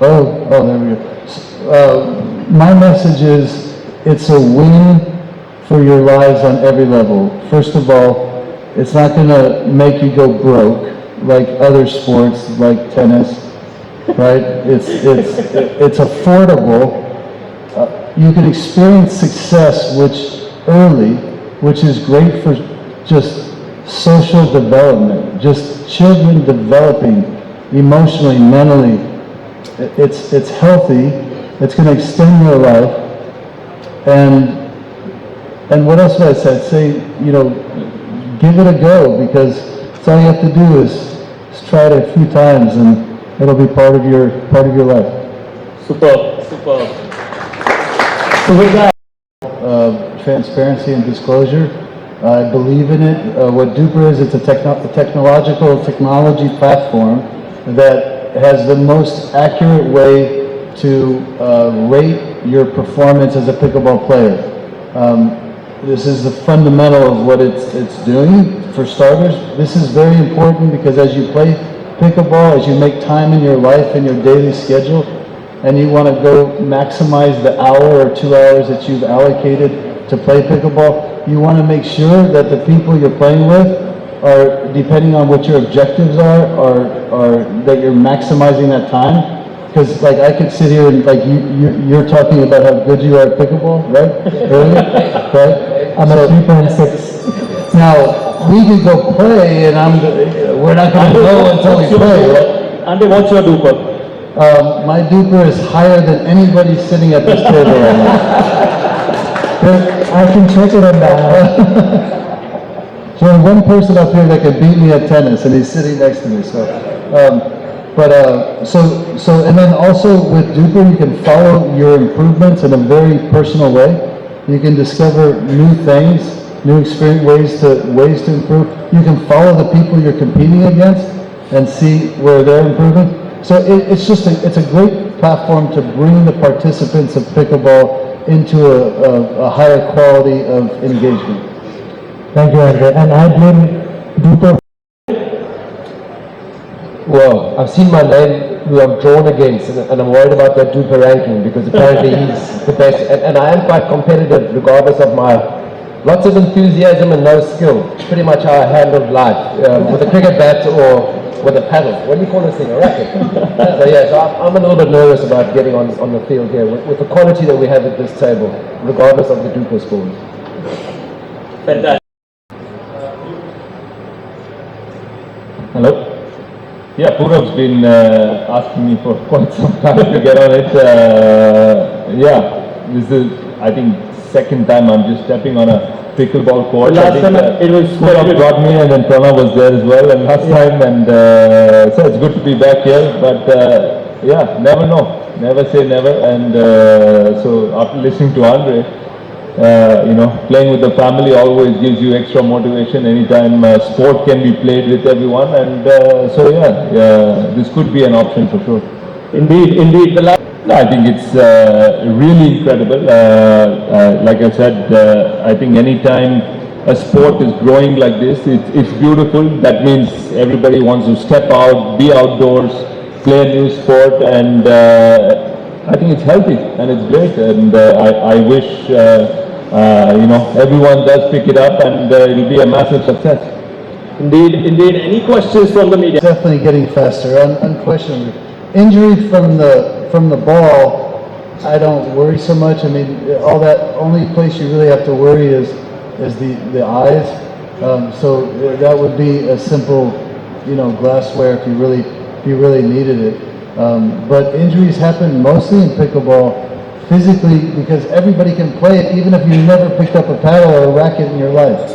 There we go. My message is, it's a win for your lives on every level. First of all, it's not going to make you go broke like other sports, like tennis, right? It's affordable. You can experience success early, which is great for just social development, just children developing emotionally, mentally. It's healthy. It's going to extend your life. And what else would I say? I'd say, give it a go, because it's all you have to do is try it a few times, and it'll be part of your life. Superb. So with that, transparency and disclosure, I believe in it. What DUPR is, it's a technology platform that has the most accurate way to rate your performance as a pickleball player. This is the fundamental of what it's doing. For starters, this is very important because as you play pickleball, as you make time in your life and your daily schedule, and you want to go maximize the hour or 2 hours that you've allocated to play pickleball, you want to make sure that the people you're playing with are, depending on what your objectives are that you're maximizing that time. Because like I could sit here and like you're talking about how good you are at pickleball, right? Earlier, right? I'm a 3.6. Now we could go play, and we're not going to know until we play. Right? Andre, what's your DUPR? My DUPR is higher than anybody sitting at this table right now. I can check it on that. So there's one person up here that can beat me at tennis, and he's sitting next to me. So, and then also with DUPR, you can follow your improvements in a very personal way. You can discover new things, new experience, ways to improve. You can follow the people you're competing against and see where they're improving. So it's a great platform to bring the participants of pickleball into a higher quality of engagement. Thank you, Andre. And I blame DUPR. Well, I've seen my name who I'm drawn against, and I'm worried about that DUPR ranking because apparently he's the best. And I am quite competitive regardless of my lots of enthusiasm and no skill. It's pretty much how I handled life, with a cricket bat or with a paddle. What do you call this thing? A racket. So I'm a little bit nervous about getting on the field here with the quality that we have at this table, regardless of the DUPR scores. Fantastic. Hello. Yeah, Purav's been asking me for quite some time to get on it. This is, I think, second time I'm just stepping on a pickleball court. Last time it was Purav brought me, and then Pranav was there as well, and last time, and so it's good to be back here. But never know, never say never. And so after listening to Andre, playing with the family always gives you extra motivation anytime sport can be played with everyone, and this could be an option for sure. Indeed. I think it's really incredible. Like I said, I think anytime a sport is growing like this, it's beautiful. That means everybody wants to step out, be outdoors, play a new sport, and I think it's healthy and it's great. And I wish everyone does pick it up, and it'll be a massive success. Indeed. Any questions from the media? It's definitely getting faster, unquestionably. Injury from the ball, I don't worry so much. I mean, only place you really have to worry is the eyes. So that would be a simple, glassware if you really needed it. But injuries happen mostly in pickleball physically because everybody can play it, even if you never picked up a paddle or a racket in your life.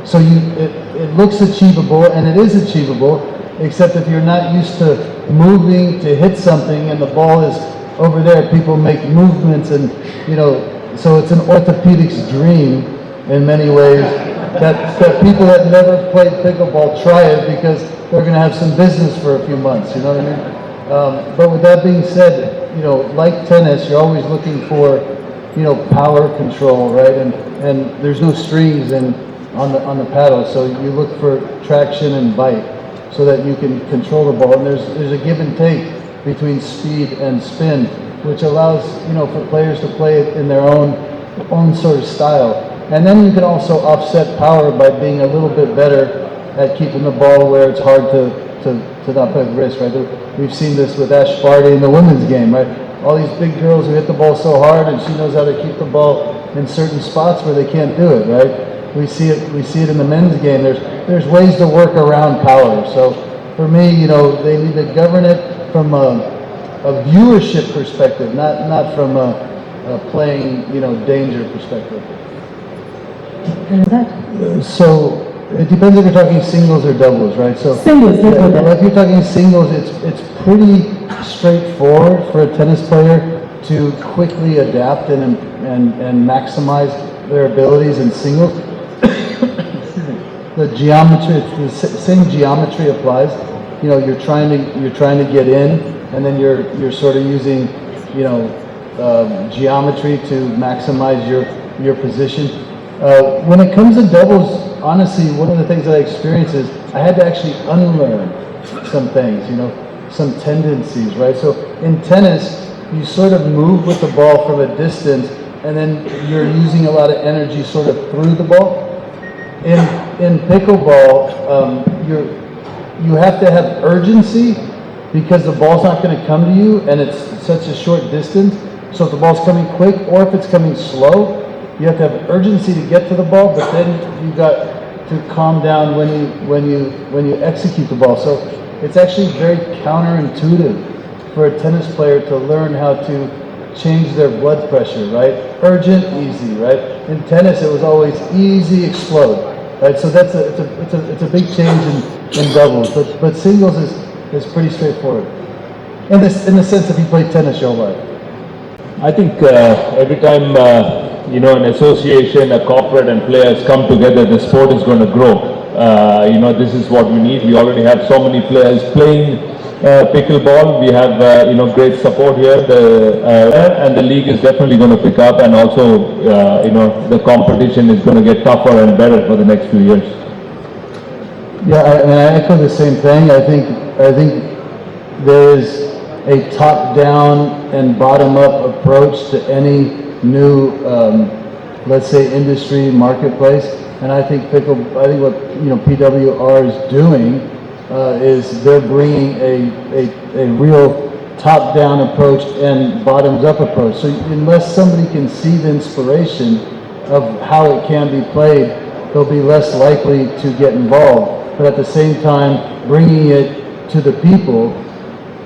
So it looks achievable, and it is achievable, except if you're not used to moving to hit something and the ball is over there, people make movements, and so it's an orthopedic's dream in many ways that people that never played pickleball try it because they're going to have some business for a few months, you know what I mean? But with that being said, like tennis, you're always looking for power control, right? And there's no strings on the paddle, so you look for traction and bite so that you can control the ball, and there's a give and take between speed and spin, which allows, for players to play it in their own sort of style. And then you can also offset power by being a little bit better at keeping the ball where it's hard to not play with wrist, right? We've seen this with Ash Barty in the women's game, right? All these big girls who hit the ball so hard, and she knows how to keep the ball in certain spots where they can't do it, right? We see it in the men's game. There's ways to work around power. So for me, they need to govern it from a viewership perspective, not from a playing, danger perspective. And that? So it depends if you're talking singles or doubles, right? So Singles, let's go there. if you're talking singles, it's pretty straightforward for a tennis player to quickly adapt and maximize their abilities in singles. The geometry, the same geometry applies. You're trying to get in, and then you're sort of using, geometry to maximize your position. When it comes to doubles, honestly, one of the things that I experienced is I had to actually unlearn some things, some tendencies, right? So in tennis, you sort of move with the ball from a distance, and then you're using a lot of energy sort of through the ball. In pickleball, you have to have urgency because the ball's not going to come to you, and it's such a short distance. So if the ball's coming quick, or if it's coming slow, you have to have urgency to get to the ball, but then you got to calm down when you execute the ball. So it's actually very counterintuitive for a tennis player to learn how to change their blood pressure, right? Urgent, easy, right? In tennis, it was always easy, explode, right? So it's a big change in doubles, but singles is pretty straightforward. In the sense that you play tennis your whole life. I think every time an association, a corporate, and players come together, the sport is going to grow. This is what we need. We already have so many players playing pickleball. We have great support here, and the league is definitely going to pick up, and also the competition is going to get tougher and better for the next few years. Yeah, I echo the same thing. I think there is a top-down and bottom-up approach to any new, let's say, industry marketplace. And I think what PWR is doing is they're bringing a real top-down approach and bottoms-up approach. So unless somebody can see the inspiration of how it can be played, they'll be less likely to get involved. But at the same time, bringing it to the people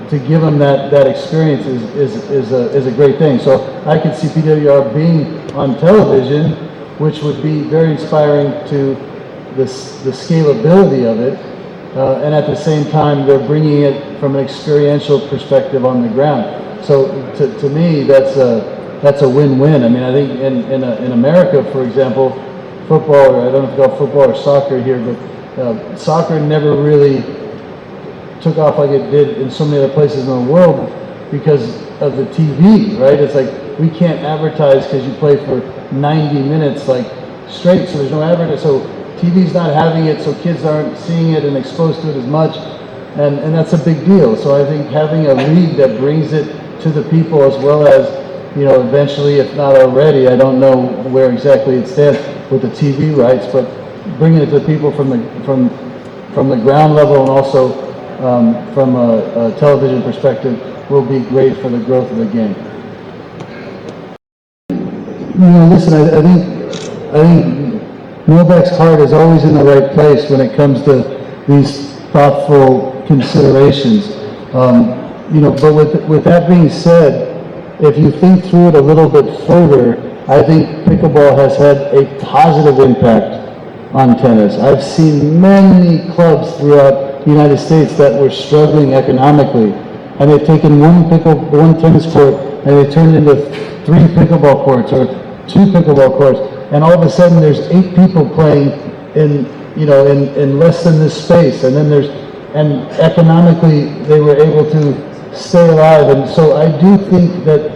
to give them that experience is a great thing. So I could see PWR being on television, which would be very inspiring to the scalability of it, and at the same time they're bringing it from an experiential perspective on the ground. So to me, that's a win-win. I mean, I think in America, for example, football, or I don't know if you call football or soccer here, but soccer never really took off like it did in so many other places in the world because of the TV, right? It's like we can't advertise because you play for 90 minutes like straight, so there's no advertising. So TV's not having it, so kids aren't seeing it and exposed to it as much, and that's a big deal. So I think having a league that brings it to the people, as well as eventually, if not already, I don't know where exactly it stands with the TV rights, but bringing it to the people from the ground level and also from a television perspective will be great for the growth of the game. Listen, I think Novak's heart is always in the right place when it comes to these thoughtful considerations. But with that being said, if you think through it a little bit further, I think pickleball has had a positive impact on tennis. I've seen many clubs throughout the United States that were struggling economically, and they've taken one tennis court and they turned it into 3 pickleball courts or 2 pickleball courts, and all of a sudden there's 8 people playing in less than this space, and economically they were able to stay alive. And so I do think that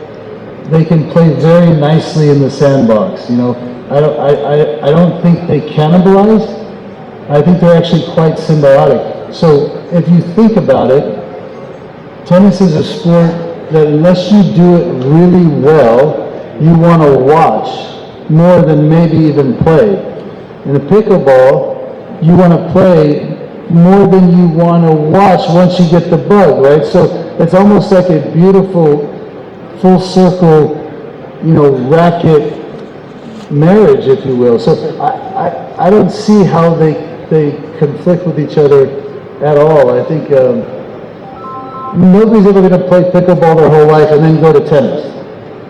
they can play very nicely in the sandbox. I don't think they cannibalize. I think they're actually quite symbiotic. So if you think about it, tennis is a sport that unless you do it really well, you want to watch more than maybe even play. In a pickleball, you want to play more than you want to watch once you get the bug, right? So it's almost like a beautiful full circle, racket marriage, if you will. So I don't see how they conflict with each other at all. I think nobody's ever going to play pickleball their whole life and then go to tennis,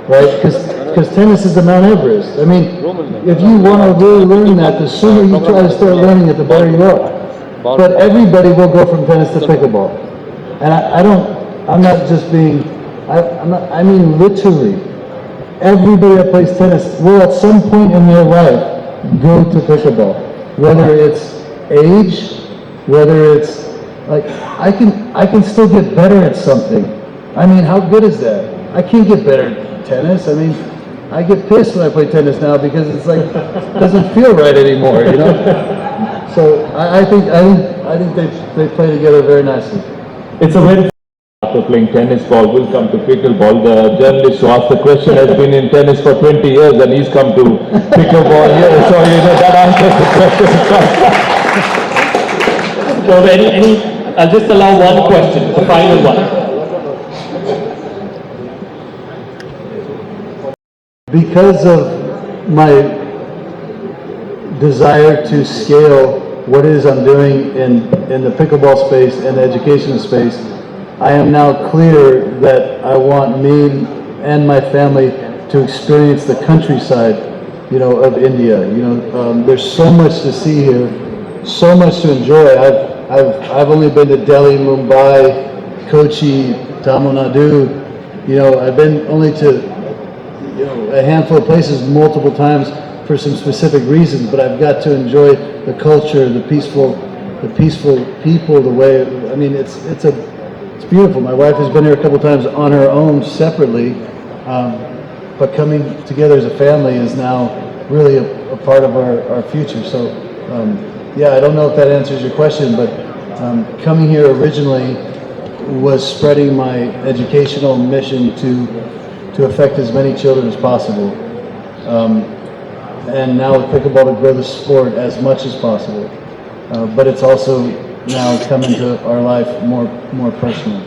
right? Because tennis is the Mount Everest. I mean, if you want to really learn that, the sooner you try to start learning it, the better you are. But everybody will go from tennis to pickleball. And I'm not just being, I mean literally, everybody that plays tennis will at some point in their life go to pickleball. Whether it's age, whether it's, like, I can still get better at something. I mean, how good is that? I can't get better at tennis. I mean, I get pissed when I play tennis now because it's like, it doesn't feel right anymore, So I think they play together very nicely. It's a very after playing tennis ball will come to pickleball. The journalist who asked the question has been in tennis for 20 years and he's come to pickleball here. So that answers the question. So I'll just allow one question, the final one. Because of my desire to scale what it is I'm doing in the pickleball space and the education space, I am now clear that I want me and my family to experience the countryside, of India. There's so much to see here, so much to enjoy. I've only been to Delhi, Mumbai, Kochi, Tamil Nadu. I've been only to a handful of places multiple times for some specific reasons, but I've got to enjoy the culture, the peaceful people, the way. I mean, it's beautiful. My wife has been here a couple times on her own separately, but coming together as a family is now really a part of our future. So, I don't know if that answers your question, but coming here originally was spreading my educational mission to affect as many children as possible. And now with pickleball to grow the sport as much as possible. But it's also now come into our life more personally.